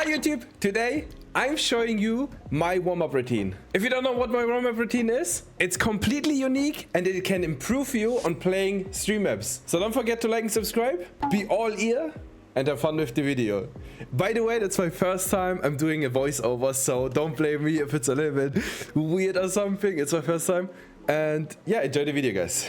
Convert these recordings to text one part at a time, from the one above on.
Hi YouTube! Today I'm showing you my warm-up routine. If you don't know what my warm-up routine is, it's completely unique and it can improve you on playing stream maps. So don't forget to like and subscribe, be all ear and have fun with the video. By the way, that's my first time I'm doing a voiceover, so don't blame me if it's a little bit weird or something. It's my first time. And yeah, enjoy the video, guys.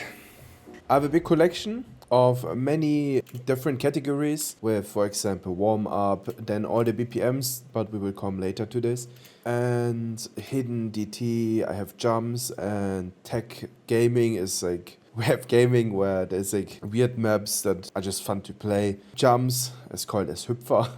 I have a big collection of many different categories with, for example, warm up, then all the BPMs, but we will come later to this, and hidden DT. I have jumps, and tech gaming is like, we have gaming where there's like weird maps that are just fun to play. Jumps is called as Hüpfer.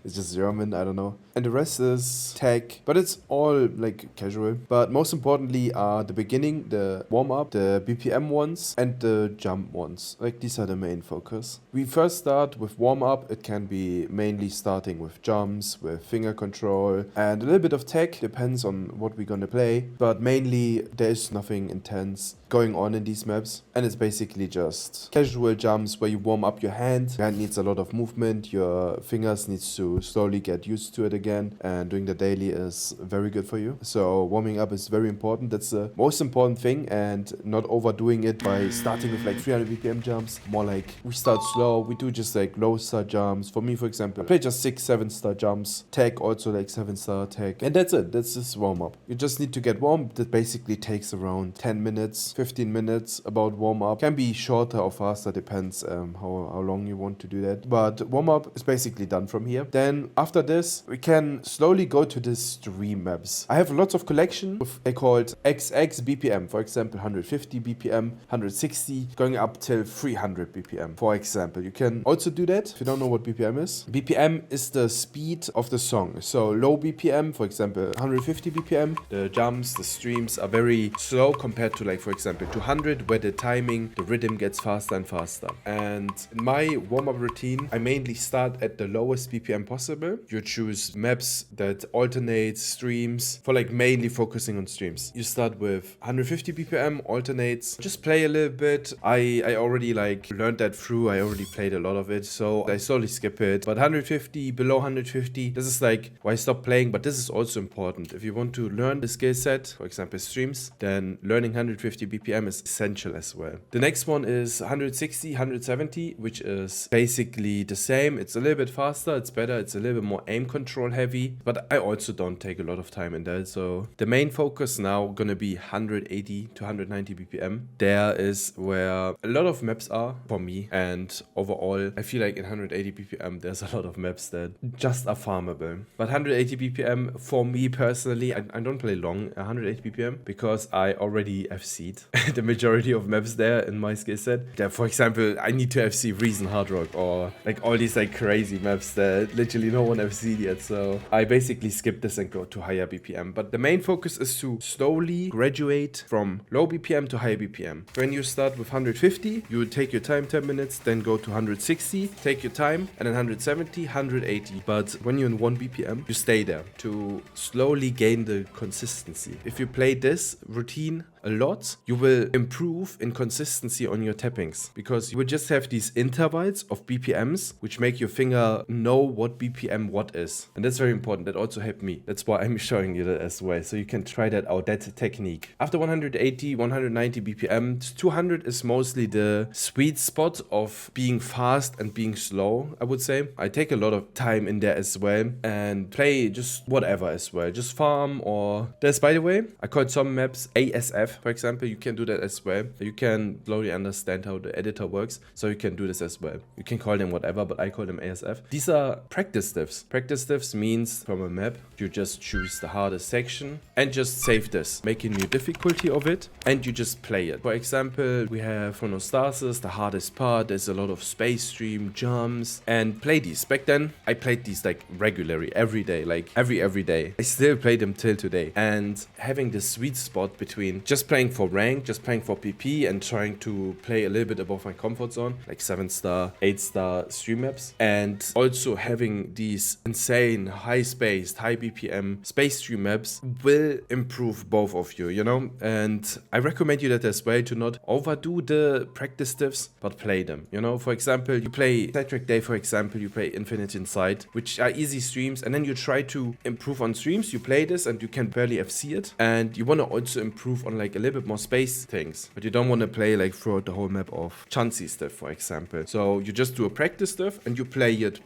It's just German, I don't know. And the rest is tech, but it's all like casual. But most importantly are the beginning, the warm-up, the BPM ones, and the jump ones. Like these are the main focus. We first start with warm-up. It can be mainly starting with jumps, with finger control, and a little bit of tech, depends on what we're gonna play. But mainly there is nothing intense going on in these maps. And it's basically just casual jumps where you warm up your hand. Your hand needs a lot of movement. Your fingers needs to slowly get used to it again. And doing the daily is very good for you. So warming up is very important. That's the most important thing. And not overdoing it by starting with like 300 BPM jumps. More like we start slow. We do just like low star jumps. For me, for example, I play just 6-7 star jumps. Tech also like 7-star tech. And that's it. That's just warm up. You just need to get warm. That basically takes around 10 minutes, 15 minutes about warm up. Can be shorter or faster, depends how long you want to do that. But warm up is basically done from here. Then after this, we can slowly go to the stream maps. I have lots of collection with, they called XX BPM. For example, 150 BPM, 160, going up till 300 BPM. For example, you can also do that if you don't know what BPM is. BPM is the speed of the song. So low BPM, for example, 150 BPM. The jumps, the streams are very slow compared to like, for example, 200, where the timing, the rhythm gets faster and faster. And in my warm-up routine, I mainly start at the lowest BPM possible. You choose maps that alternate streams for like mainly focusing on streams. You start with 150 BPM, alternates, just play a little bit. I already like learned that through. I already played a lot of it, so I slowly skip it. But 150, below 150, this is like why I stopped playing, but this is also important. If you want to learn the skill set, for example, streams, then learning 150 BPM is essential as well. The next one is 160, 170, which is basically the same. It's a little bit faster, it's better, it's a little bit more aim control heavy, but I also don't take a lot of time in that. So the main focus now gonna be 180 to 190 BPM. There is where a lot of maps are for me, and overall I feel like in 180 BPM there's a lot of maps that just are farmable. But 180 BPM for me personally, I don't play long 180 BPM because I already FC'd the majority of maps there in my skill set. There, for example, I need to FC Reason Hard Rock or like all these like crazy maps that literally no one FC'd yet. So I basically skip this and go to higher BPM. But the main focus is to slowly graduate from low BPM to high BPM. When you start with 150, you take your time 10 minutes, then go to 160, take your time, and then 170, 180. But when you're in 1 BPM, you stay there to slowly gain the consistency. If you play this routine a lot, you will improve in consistency on your tappings because you will just have these intervals of BPMs which make your finger know what BPM what is. And that's very important. That also helped me. That's why I'm showing you that as well. So you can try that out, that technique. After 180, 190 BPM, 200 is mostly the sweet spot of being fast and being slow, I would say. I take a lot of time in there as well and play just whatever as well. Just farm or... There's, by the way, I called some maps ASF. For example, you can do that as well. You can slowly understand how the editor works, so you can do this as well. You can call them whatever, but I call them ASF. These are practice diffs. Practice diffs means from a map, you just choose the hardest section and just save this, make a new difficulty of it, and you just play it. For example, we have Phonostasis, the hardest part. There's a lot of space stream, jumps, and play these. Back then, I played these like regularly, every day, like every day. I still play them till today. And having this sweet spot between just just playing for rank, just playing for PP and trying to play a little bit above my comfort zone, like 7-star, 8-star stream maps, and also having these insane high-spaced, high BPM space stream maps will improve both of you, you know? And I recommend you that as well, to not overdo the practice diffs, but play them, you know? For example, you play Sidetrack Day, for example, you play Infinite Inside, which are easy streams, and then you try to improve on streams, you play this and you can barely FC it, and you want to also improve on like a little bit more space things, but you don't want to play like throughout the whole map of Chansey stuff, for example. So you just do a practice stuff and you play it,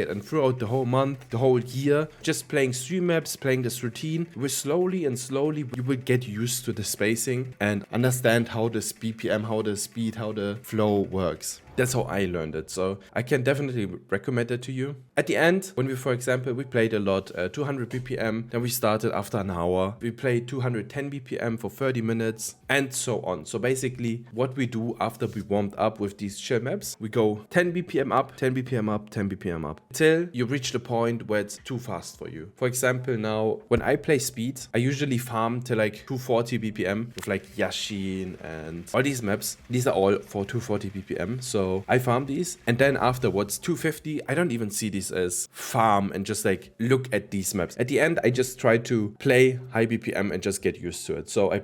and throughout the whole month, the whole year, just playing stream maps, playing this routine, with slowly you will get used to the spacing and understand how this BPM, how the speed, how the flow works. That's how I learned it, so I can definitely recommend it to you. At the end, when we, for example, we played a lot, 200 BPM, then we started after an hour. We played 210 BPM for 30 minutes, and so on. So basically, what we do after we warmed up with these chill maps, we go 10 BPM up, 10 BPM up, 10 BPM up, till you reach the point where it's too fast for you. For example, now, when I play speed, I usually farm to like 240 BPM with like Yashin and all these maps. These are all for 240 BPM, so I farm these, and then afterwards 250, I don't even see these as farm and just like look at these maps. At the end, I just try to play high BPM and just get used to it. So I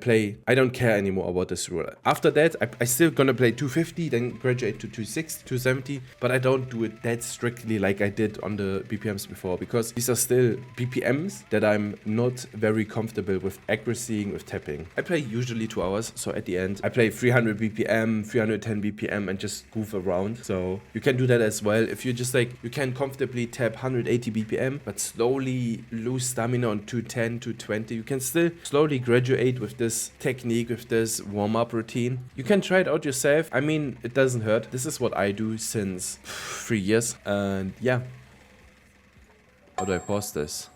don't care anymore about this rule. After that, I still gonna play 250, then graduate to 260, 270, but I don't do it that strictly like I did on the BPMs before, because these are still BPMs that I'm not very comfortable with accuracying, with tapping. I play usually 2 hours, so at the end, I play 300 BPM, 310 BPM and just goof around. So you can do that as well. If you just like, you can comfortably tap 180 BPM, but slowly lose stamina on 210, 220. You can still slowly graduate with this technique, with this warm-up routine. You can try it out yourself. I mean, it doesn't hurt. This is what I do since 3 years. And yeah. How do I pause this?